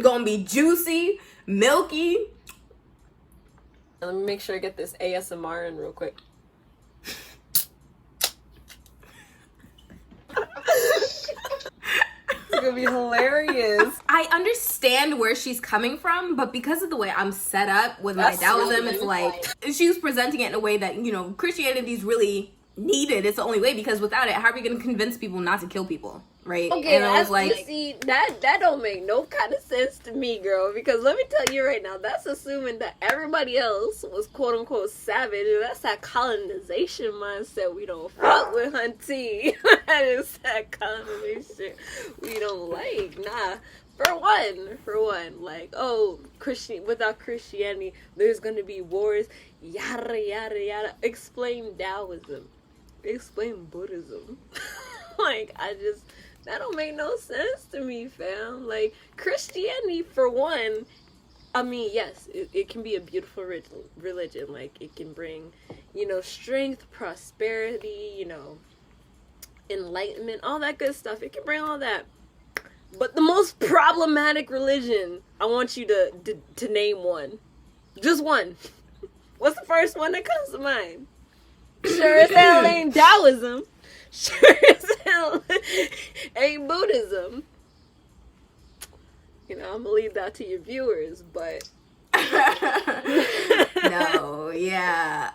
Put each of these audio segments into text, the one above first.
Gonna be juicy, milky. Let me make sure I get this ASMR in real quick. It's gonna be hilarious. I understand where she's coming from, but because of the way I'm set up with my Taoism, it's like she's presenting it in a way that, you know, Christianity's really needed. It's the only way, because without it, how are we going to convince people not to kill people, right? Okay, and I was like, see, that don't make no kind of sense to me, girl, because let me tell you right now, that's assuming that everybody else was quote-unquote savage, and that's that colonization mindset we don't fuck with, hunty. That is that colonization we don't like. Nah. For one, like, oh, without Christianity, there's gonna be wars, yada, yada, yada. Explain Taoism. Explain Buddhism. Like, that don't make no sense to me, fam. Like, Christianity, for one, I mean, yes, it can be a beautiful religion. Like, it can bring, you know, strength, prosperity, you know, enlightenment, all that good stuff. It can bring all that. But the most problematic religion, I want you to name one. Just one. What's the first one that comes to mind? Sure as hell ain't Taoism. Sure as hell ain't Buddhism. You know, I'm gonna leave that to your viewers, but no, yeah.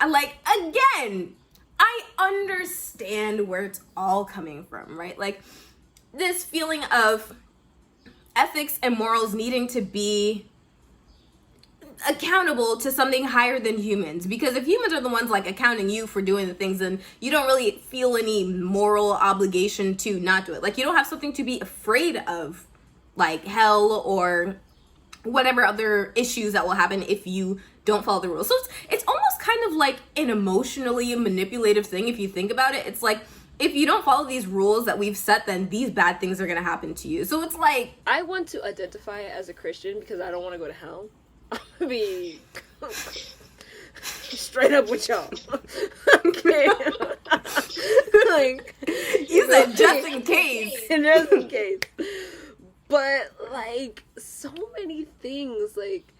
Like, again, I understand where it's all coming from, right? Like, this feeling of ethics and morals needing to be accountable to something higher than humans, because if humans are the ones like accounting you for doing the things, then you don't really feel any moral obligation to not do it. Like, you don't have something to be afraid of, like hell or whatever other issues that will happen if you don't follow the rules. So it's almost kind of like an emotionally manipulative thing if you think about it. It's like, if you don't follow these rules that we've set, then these bad things are going to happen to you. So it's like, I want to identify as a Christian because I don't want to go to hell. I'm gonna be straight up with y'all. Okay. Like, you said just in case. Just in case. But, like, so many things. Like,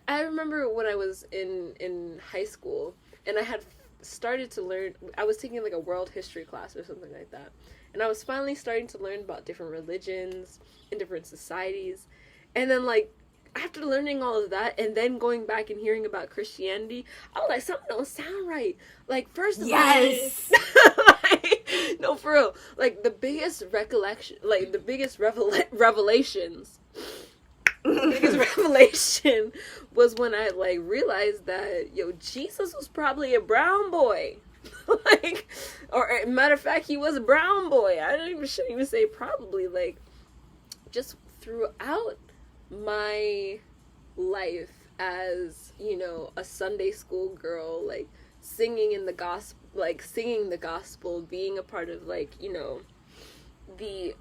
I remember when I was in high school and I had started to learn, I was taking like a world history class or something like that, and I was finally starting to learn about different religions and different societies, and then like after learning all of that and then going back and hearing about Christianity, I was like, something don't sound right. Like, first of yes. all, like, no, for real, like the biggest revelations, the biggest revelation was when I like realized that Jesus was probably a brown boy. Like, or matter of fact, he was a brown boy. Shouldn't even say probably. Like, just throughout my life as, you know, a Sunday school girl, like singing the gospel, being a part of, like, you know, the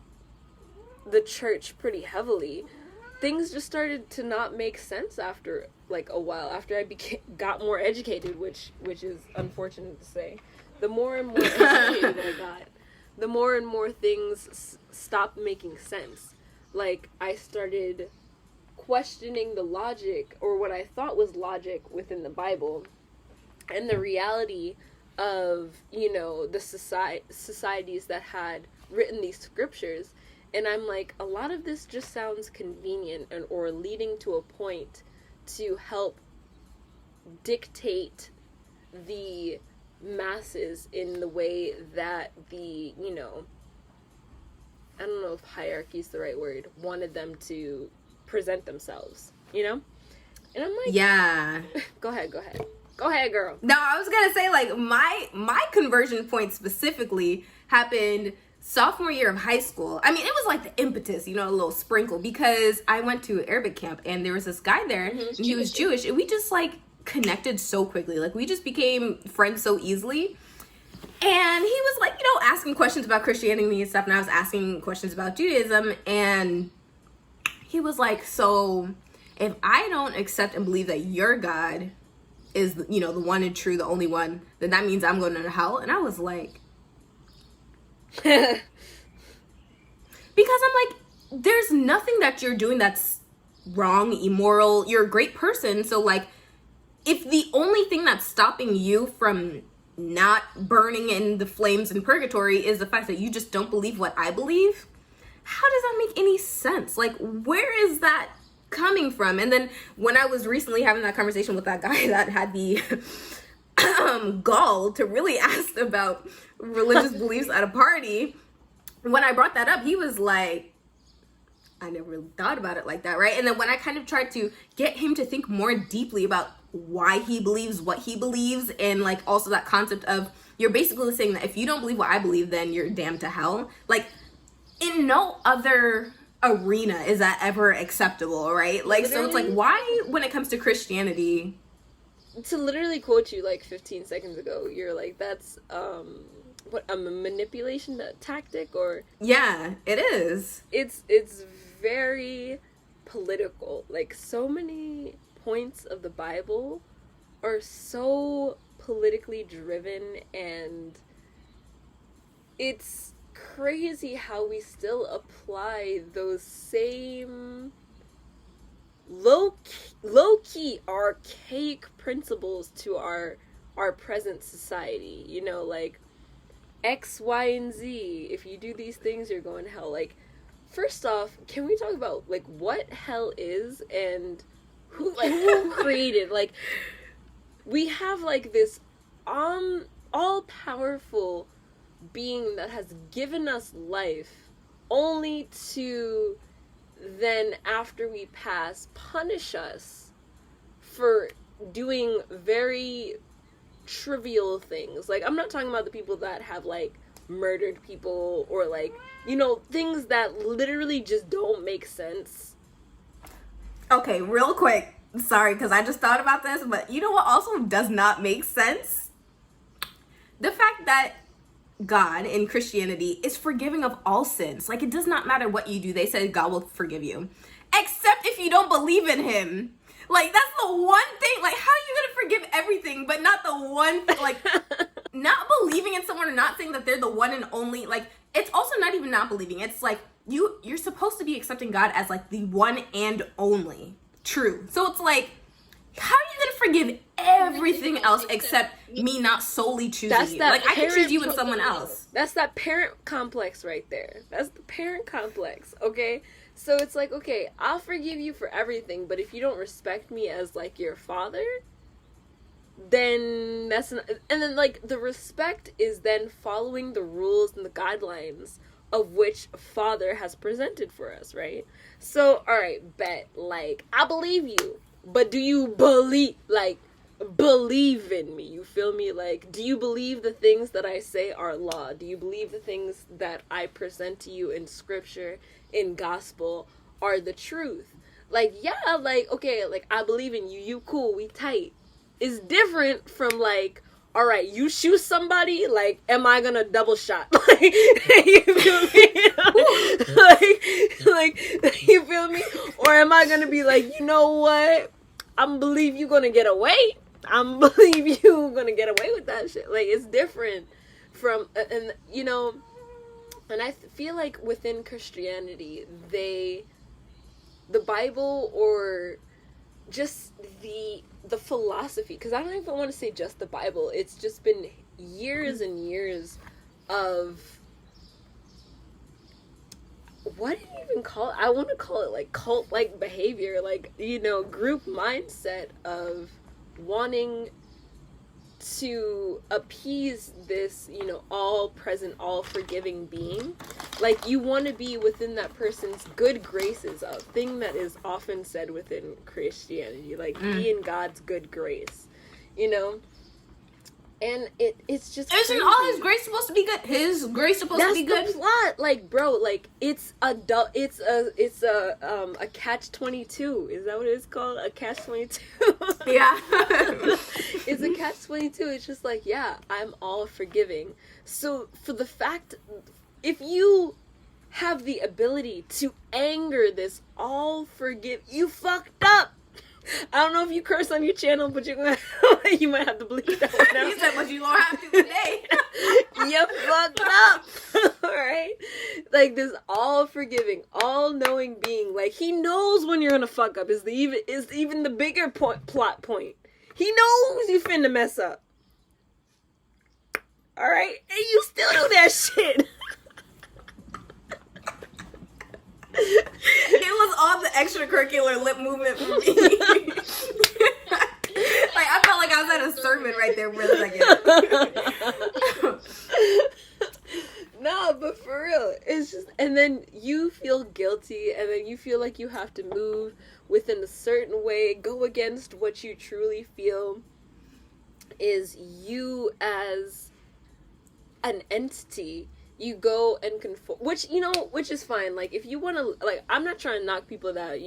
church pretty heavily, things just started to not make sense after like a while, after I got more educated, which is unfortunate to say. The more and more educated I got, the more and more things stopped making sense. Like, I started questioning the logic, or what I thought was logic, within the Bible, and the reality of, you know, the societies that had written these scriptures. And I'm like, a lot of this just sounds convenient or leading to a point to help dictate the masses in the way that the, you know, I don't know if hierarchy is the right word, wanted them to present themselves, you know? And I'm like, yeah. Go ahead, girl. No, I was gonna say, like, my conversion point specifically happened sophomore year of high school. I mean, it was like the impetus, you know, a little sprinkle, because I went to Arabic camp and there was this guy there, and he was Jewish, and we just like connected so quickly. Like, we just became friends so easily. And he was like, you know, asking questions about Christianity and stuff, and I was asking questions about Judaism, and he was like, so if I don't accept and believe that your God is, you know, the one and true, the only one, then that means I'm going to hell. And I was like, because I'm like, there's nothing that you're doing that's wrong, immoral. You're a great person. So, like, if the only thing that's stopping you from not burning in the flames in purgatory is the fact that you just don't believe what I believe, how does that make any sense? Like, where is that coming from? And then when I was recently having that conversation with that guy that had the gall to really ask about religious beliefs at a party, when I brought that up, he was like, I never really thought about it like that, right? And then when I kind of tried to get him to think more deeply about why he believes what he believes, and like also that concept of, you're basically saying that if you don't believe what I believe, then you're damned to hell. Like, in no other arena is that ever acceptable, right? Like, literally, so it's like, why when it comes to Christianity, to literally quote you like 15 seconds ago, you're like, that's what, a manipulation tactic? Or yeah, it is. It's very political. Like, so many points of the Bible are so politically driven, and it's crazy how we still apply those same low-key archaic principles to our present society. You know, like, X, Y, and Z, if you do these things, you're going to hell. Like, first off, can we talk about, like, what hell is, and who created? Like, we have, like, this all-powerful being that has given us life, only to then, after we pass, punish us for doing very trivial things. Like, I'm not talking about the people that have, like, murdered people, or, like, you know, things that literally just don't make sense. Okay, real quick, sorry, because I just thought about this, but you know what also does not make sense? The fact that God in Christianity is forgiving of all sins. Like, it does not matter what you do. They said God will forgive you, except if you don't believe in him. Like, that's the one thing. Like, how are you gonna forgive everything but not the one thing? Like, not believing in someone, or not saying that they're the one and only. Like, it's also not even not believing. It's like you're supposed to be accepting God as like the one and only true. So it's like, how are you gonna forgive everything else except me not solely choosing you? Like, I can choose you and someone else. That's that parent complex right there. That's the parent complex, okay? So it's like, okay, I'll forgive you for everything, but if you don't respect me as, like, your father, then that's not... And then, like, the respect is then following the rules and the guidelines of which father has presented for us, right? So, alright, bet, like, I believe you. But do you believe in me? You feel me? Like, do you believe the things that I say are law? Do you believe the things that I present to you in scripture, in gospel, are the truth? Like, yeah, like, okay, like, I believe in you. You cool. We tight. It's different from, like, all right, you shoot somebody, like, am I gonna double shot? Like, you feel me? like, you feel me? Or am I gonna be like, you know what? I believe you gonna get away. I believe you gonna get away with that shit. Like, it's different from, and, you know, and I feel like within Christianity, the Bible, or just the philosophy, because I don't even want to say just the Bible, it's just been years and years of, what do you even call it? I want to call it, like, cult-like behavior, like, you know, group mindset of wanting to appease this, you know, all-present, all-forgiving being. Like, you want to be within that person's good graces, a thing that is often said within Christianity, like, be in God's good grace, you know? And it's just Isn't crazy. all his grace supposed to be good? His grace supposed to be good? That's the plot. Like, bro, like, it's a catch-22. Is that what it's called? A catch-22? Yeah. It's a catch-22. It's just like, yeah, I'm all forgiving. So, for the fact, if you have the ability to anger this all forgive, you fucked up. I don't know if you curse on your channel, but you might have to bleep that one out. You said, but you don't have to today. You fucked up. Alright? Like, this all forgiving, all knowing being. Like, he knows when you're gonna fuck up. Is even the bigger plot point. He knows you finna mess up. Alright? And you still do that shit. It was all the extracurricular lip movement for me. Like, I felt like I was at a sermon right there for a second. No, but for real, it's just, and then you feel guilty, and then you feel like you have to move within a certain way, go against what you truly feel is you as an entity. You go and conform, which is fine. Like, if you want to, like, I'm not trying to knock people that,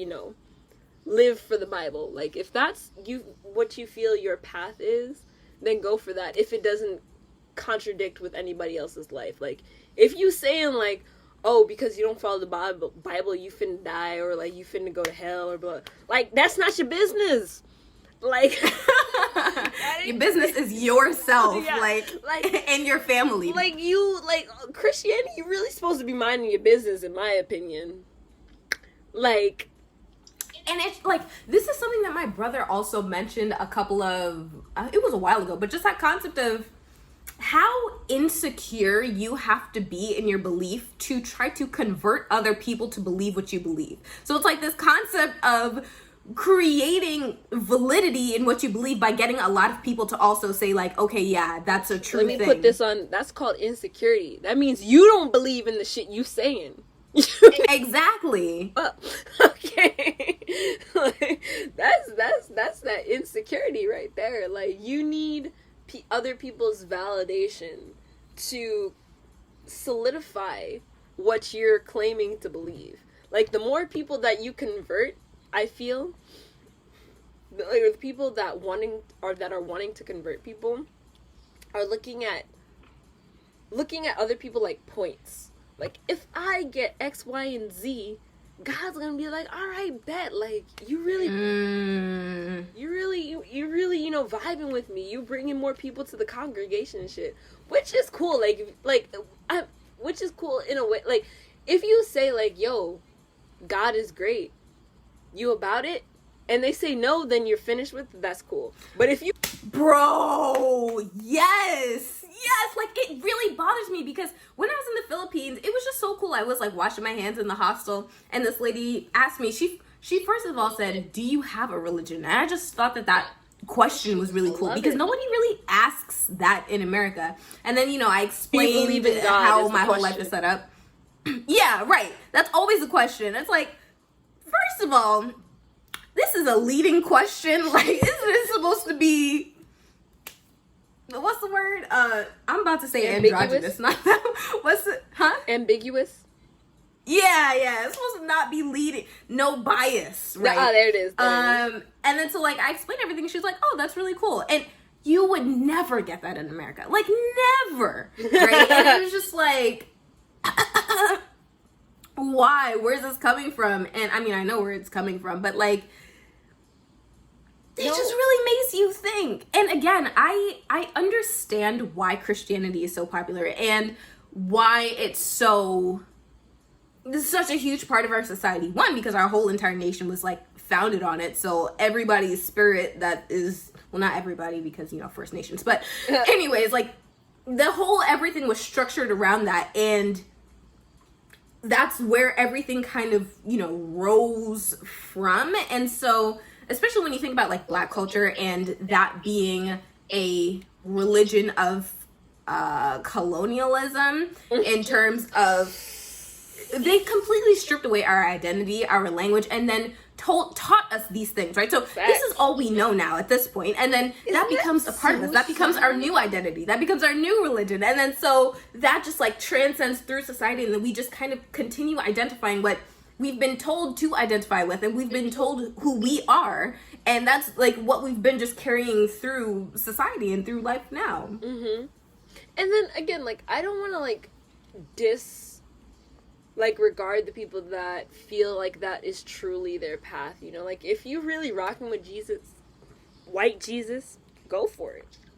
live for the Bible. Like, if that's what you feel your path is, then go for that. If it doesn't contradict with anybody else's life. Like, if you saying, like, oh, because you don't follow the Bible, you finna die, or, like, you finna go to hell, or blah. Like, that's not your business. Like, your business is yourself, yeah, like, and your family. Like, Christianity, you're really supposed to be minding your business, in my opinion. Like, and it's like, this is something that my brother also mentioned a couple of, it was a while ago, but just that concept of how insecure you have to be in your belief to try to convert other people to believe what you believe. So it's like this concept of creating validity in what you believe by getting a lot of people to also say, like, okay, yeah, that's a true thing. Let me put this on, that's called insecurity. That means you don't believe in the shit you saying. Exactly. Okay. Like, that's that insecurity right there. Like, you need other people's validation to solidify what you're claiming to believe. Like, the more people that you convert, I feel, like, the people that are wanting to convert people are looking at other people like points. Like, if I get X, Y, and Z, God's gonna be like, all right, bet. Like, you really, vibing with me. You bringing more people to the congregation and shit, which is cool. Which is cool in a way. Like, if you say, like, yo, God is great, you about it, and they say no, then you're finished with it, that's cool. But if you, bro, yes, like, it really bothers me, because when I was in the Philippines, it was just so cool. I was, like, washing my hands in the hostel, and this lady asked me, she first of all said, do you have a religion? And I just thought that question was really cool, because nobody really asks that in America. And then, I explained how my whole life is set up. Yeah, right. That's always the question. It's like, first of all, this is a leading question. Like, isn't it supposed to be, what's the word? I'm about to say androgynous. Not that. What's it? Huh? Ambiguous? Yeah. It's supposed to not be leading. No bias, right? Ah, there it is. And then so, like, I explained everything. She was like, oh, that's really cool. And you would never get that in America. Like, never. Right? And it was just like, why? Where's this coming from? And I mean, I know where it's coming from, but, like, it just really makes you think. And again, I understand why Christianity is so popular and why it's such a huge part of our society. One, because our whole entire nation was, like, founded on it. So everybody's spirit that is, well, not everybody, because, First Nations, but anyways, like, the whole everything was structured around that, and that's where everything kind of, rose from. And so, especially when you think about, like, Black culture and that being a religion of colonialism, in terms of, they completely stripped away our identity, our language, and then taught us these things, right? So this is all we know now at this point, and then that becomes a part of us. That becomes our new identity. That becomes our new religion, and then so that just, like, transcends through society, and then we just kind of continue identifying what we've been told to identify with, and we've been told who we are, and that's, like, what we've been just carrying through society and through life now. Mm-hmm. And then again, like, I don't want to, like, diss like, regard the people that feel like that is truly their path, you know? Like, if you really rocking with Jesus, white Jesus, go for it.